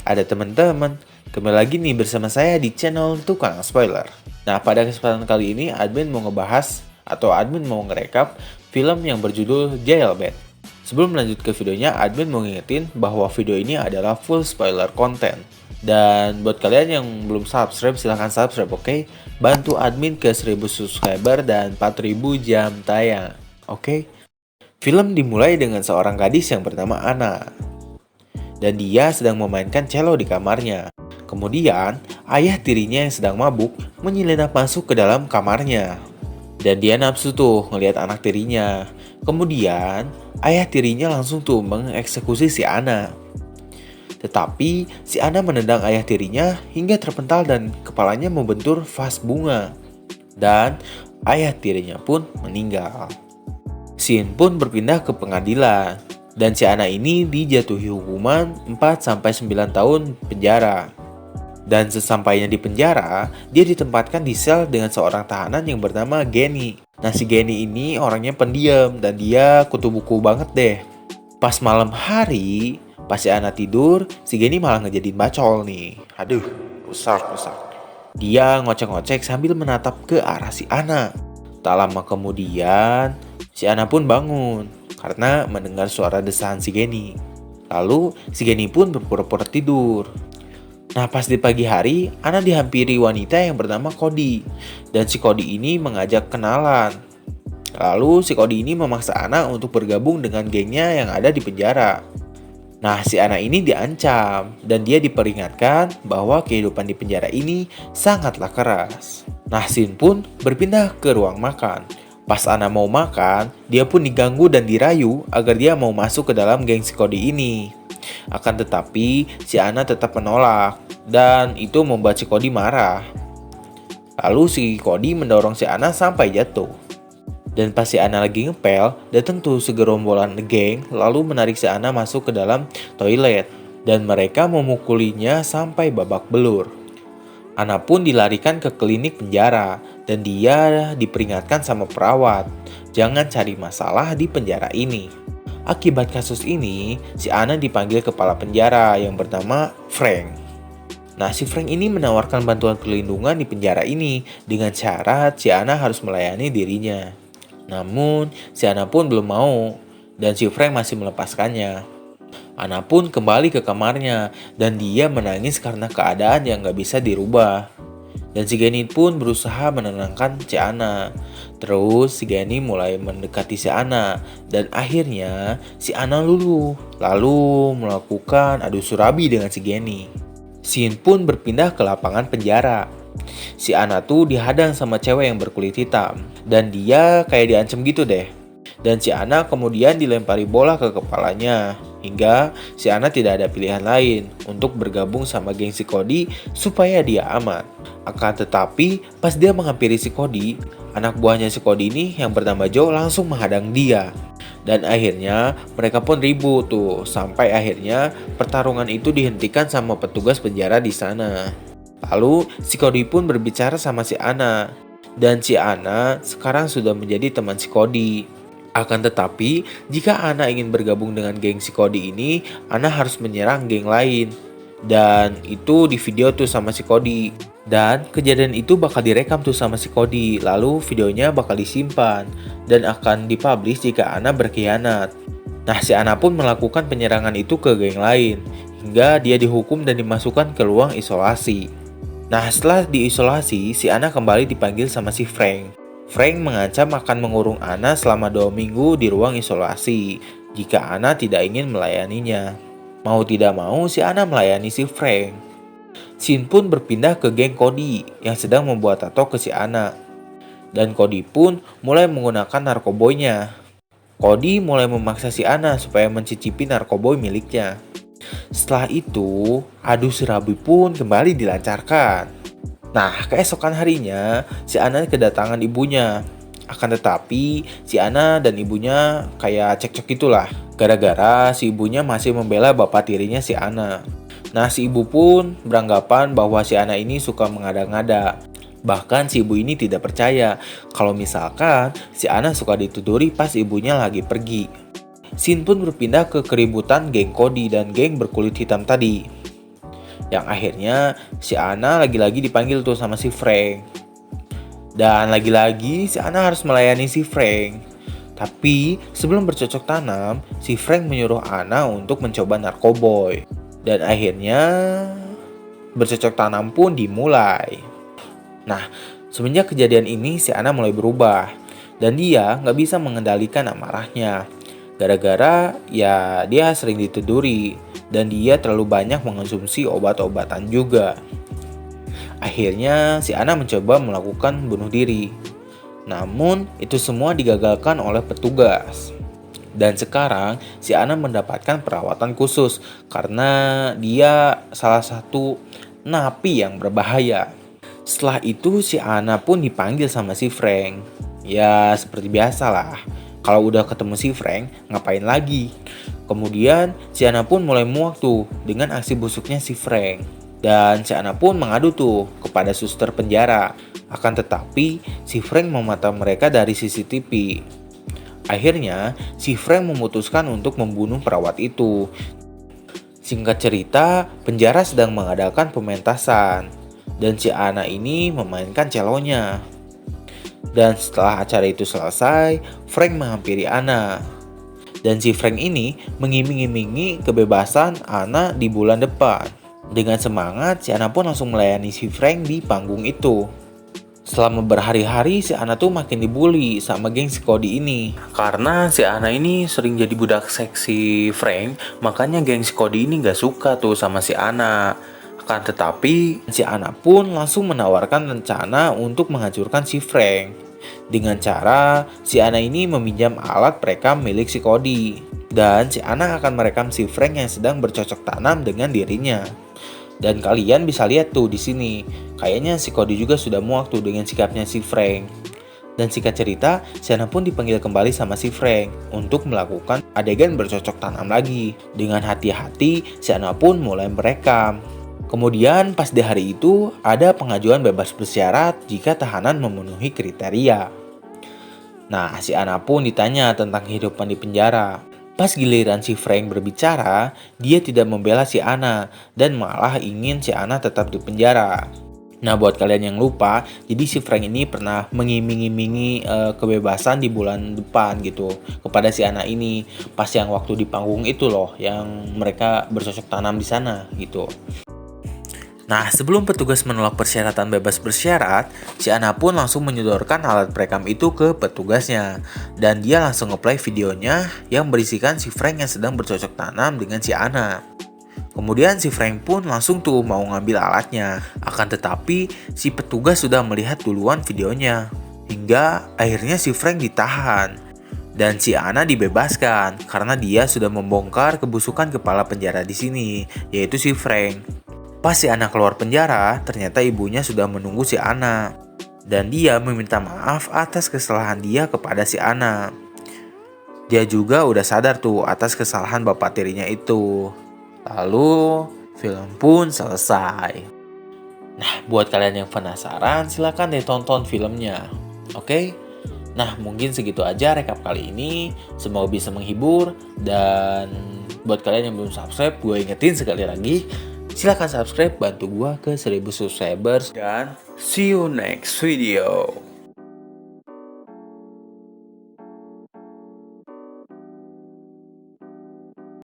Ada teman-teman. Kembali lagi nih bersama saya di channel Tukang Spoiler. Nah, pada kesempatan kali ini admin mau ngebahas atau admin mau ngerekap film yang berjudul Jailbait. Sebelum lanjut ke videonya, admin mau ngingetin bahwa video ini adalah full spoiler content. Dan buat kalian yang belum subscribe, silahkan subscribe, oke? Bantu admin ke 1000 subscriber dan 4000 jam tayang, oke? Film dimulai dengan seorang gadis yang bernama Anna. Dan dia sedang memainkan cello di kamarnya. Kemudian, ayah tirinya yang sedang mabuk menyelinap masuk ke dalam kamarnya. Dan dia nafsu tuh ngelihat anak tirinya. Kemudian, ayah tirinya langsung tuh mengeksekusi si Anna. Tetapi, si Anna menendang ayah tirinya hingga terpental dan kepalanya membentur vas bunga. Dan ayah tirinya pun meninggal. Scene pun berpindah ke pengadilan. Dan si Anna ini dijatuhi hukuman 4-9 tahun penjara. Dan sesampainya di penjara, dia ditempatkan di sel dengan seorang tahanan yang bernama Genny. Nah, si Genny ini orangnya pendiam dan dia kutu buku banget deh. Pas malam hari, pas si Anna tidur, si Genny malah ngejadiin bacol nih. Aduh, rusak. Dia ngocek-ngocek sambil menatap ke arah si Anna. Tak lama kemudian, si Anna pun bangun karena mendengar suara desahan si Genny. Lalu si Genny pun berpura-pura tidur. Nah, pas di pagi hari, Anna dihampiri wanita yang bernama Cody. Dan si Cody ini mengajak kenalan. Lalu si Cody ini memaksa Anna untuk bergabung dengan gengnya yang ada di penjara. Nah, si Anna ini diancam dan dia diperingatkan bahwa kehidupan di penjara ini sangatlah keras. Nah, scene pun berpindah ke ruang makan. Pas Anna mau makan, dia pun diganggu dan dirayu agar dia mau masuk ke dalam geng si Cody ini. Akan tetapi, si Anna tetap menolak dan itu membuat si Cody marah. Lalu si Cody mendorong si Anna sampai jatuh. Dan pas si Anna lagi ngepel, datang tuh segerombolan geng lalu menarik si Anna masuk ke dalam toilet dan mereka memukulinya sampai babak belur. Anna pun dilarikan ke klinik penjara dan dia diperingatkan sama perawat, jangan cari masalah di penjara ini. Akibat kasus ini, si Anna dipanggil kepala penjara yang bernama Frank. Nah, si Frank ini menawarkan bantuan perlindungan di penjara ini dengan syarat si Anna harus melayani dirinya. Namun, si Anna pun belum mau dan si Frank masih melepaskannya. Anna pun kembali ke kamarnya dan dia menangis karena keadaan yang gak bisa dirubah. Dan si Genny pun berusaha menenangkan si Anna. Terus si Genny mulai mendekati si Anna dan akhirnya si Anna luluh lalu melakukan adu surabi dengan si Genny. Scene pun berpindah ke lapangan penjara. Si Anna tuh dihadang sama cewek yang berkulit hitam dan dia kayak diancam gitu deh. Dan si Anna kemudian dilempari bola ke kepalanya hingga si Anna tidak ada pilihan lain untuk bergabung sama geng si Cody supaya dia aman. Akan tetapi pas dia menghampiri si Cody, anak buahnya si Cody ini yang bernama Joe langsung menghadang dia. Dan akhirnya mereka pun ribut tuh sampai akhirnya pertarungan itu dihentikan sama petugas penjara di sana. Lalu si Cody pun berbicara sama si Anna dan si Anna sekarang sudah menjadi teman si Cody. Akan tetapi, jika Anna ingin bergabung dengan geng si Cody ini, Anna harus menyerang geng lain. Dan itu di video tuh sama si Cody. Dan kejadian itu bakal direkam tuh sama si Cody. Lalu videonya bakal disimpan dan akan dipublish jika Anna berkhianat. Nah, si Anna pun melakukan penyerangan itu ke geng lain hingga dia dihukum dan dimasukkan ke ruang isolasi. Nah, setelah diisolasi, si Anna kembali dipanggil sama si Frank. Frank mengancam akan mengurung Anna selama 2 minggu di ruang isolasi jika Anna tidak ingin melayaninya. Mau tidak mau, si Anna melayani si Frank. Scene pun berpindah ke geng Cody yang sedang membuat tato ke si Anna. Dan Cody pun mulai menggunakan narkoboynya. Cody mulai memaksa si Anna supaya mencicipi narkoboy miliknya. Setelah itu, adu serabi pun kembali dilancarkan. Nah, keesokan harinya, si Anna kedatangan ibunya. Akan tetapi, si Anna dan ibunya kayak cekcok gitulah. Gara-gara si ibunya masih membela bapak tirinya si Anna. Nah, si ibu pun beranggapan bahwa si Anna ini suka mengada-ngada. Bahkan si ibu ini tidak percaya kalau misalkan si Anna suka dituduri pas ibunya lagi pergi. Scene pun berpindah ke keributan geng Cody dan geng berkulit hitam tadi. Yang akhirnya si Anna lagi-lagi dipanggil tuh sama si Frank. Dan lagi-lagi si Anna harus melayani si Frank. Tapi sebelum bercocok tanam, si Frank menyuruh Anna untuk mencoba narkoboy. Dan akhirnya bercocok tanam pun dimulai. Nah, semenjak kejadian ini si Anna mulai berubah. Dan dia nggak bisa mengendalikan amarahnya. Gara-gara ya dia sering ditiduri. Dan dia terlalu banyak mengonsumsi obat-obatan juga. Akhirnya si Anna mencoba melakukan bunuh diri. Namun itu semua digagalkan oleh petugas. Dan sekarang si Anna mendapatkan perawatan khusus karena dia salah satu napi yang berbahaya. Setelah itu si Anna pun dipanggil sama si Frank. Ya seperti biasa lah. Kalau udah ketemu si Frank, ngapain lagi? Kemudian si Anna pun mulai muak tuh dengan aksi busuknya si Frank. Dan si Anna pun mengadu tuh kepada suster penjara. Akan tetapi si Frank memantau mereka dari CCTV. Akhirnya si Frank memutuskan untuk membunuh perawat itu. Singkat cerita, penjara sedang mengadakan pementasan. Dan si Anna ini memainkan celonya. Dan setelah acara itu selesai, Frank menghampiri Anna. Dan si Frank ini mengiming-imingi kebebasan Anna di bulan depan. Dengan semangat, si Anna pun langsung melayani si Frank di panggung itu. Selama berhari-hari, si Anna tuh makin dibully sama geng si Cody ini. Karena si Anna ini sering jadi budak seksi Frank, makanya geng si Cody ini gak suka tuh sama si Anna. Akan tetapi, si Anna pun langsung menawarkan rencana untuk menghancurkan si Frank. Dengan cara, si Anna ini meminjam alat perekam milik si Cody. Dan si Anna akan merekam si Frank yang sedang bercocok tanam dengan dirinya. Dan kalian bisa lihat tuh di sini, kayaknya si Cody juga sudah muak tuh dengan sikapnya si Frank. Dan singkat cerita, si Anna pun dipanggil kembali sama si Frank untuk melakukan adegan bercocok tanam lagi. Dengan hati-hati, si Anna pun mulai merekam. Kemudian pas di hari itu ada pengajuan bebas bersyarat jika tahanan memenuhi kriteria. Nah, si Anna pun ditanya tentang kehidupan di penjara. Pas giliran si Frank berbicara, dia tidak membela si Anna dan malah ingin si Anna tetap di penjara. Nah, buat kalian yang lupa, jadi si Frank ini pernah mengiming-imingi kebebasan di bulan depan gitu kepada si Anna ini pas yang waktu di panggung itu loh, yang mereka bercocok tanam di sana gitu. Nah, sebelum petugas menolak persyaratan bebas bersyarat, si Anna pun langsung menyodorkan alat perekam itu ke petugasnya. Dan dia langsung ngeplay videonya yang berisikan si Frank yang sedang bercocok tanam dengan si Anna. Kemudian si Frank pun langsung tuh mau ngambil alatnya. Akan tetapi, si petugas sudah melihat duluan videonya. Hingga akhirnya si Frank ditahan. Dan si Anna dibebaskan karena dia sudah membongkar kebusukan kepala penjara di sini, yaitu si Frank. Pas si Anna keluar penjara, ternyata ibunya sudah menunggu si Anna. Dan dia meminta maaf atas kesalahan dia kepada si Anna. Dia juga udah sadar tuh atas kesalahan bapak tirinya itu. Lalu, film pun selesai. Nah, buat kalian yang penasaran, silahkan deh tonton filmnya. Oke? Nah, mungkin segitu aja rekap kali ini. Semoga bisa menghibur. Dan buat kalian yang belum subscribe, gue ingetin sekali lagi, silahkan subscribe, bantu gue ke 1000 subscribers. Dan see you next video.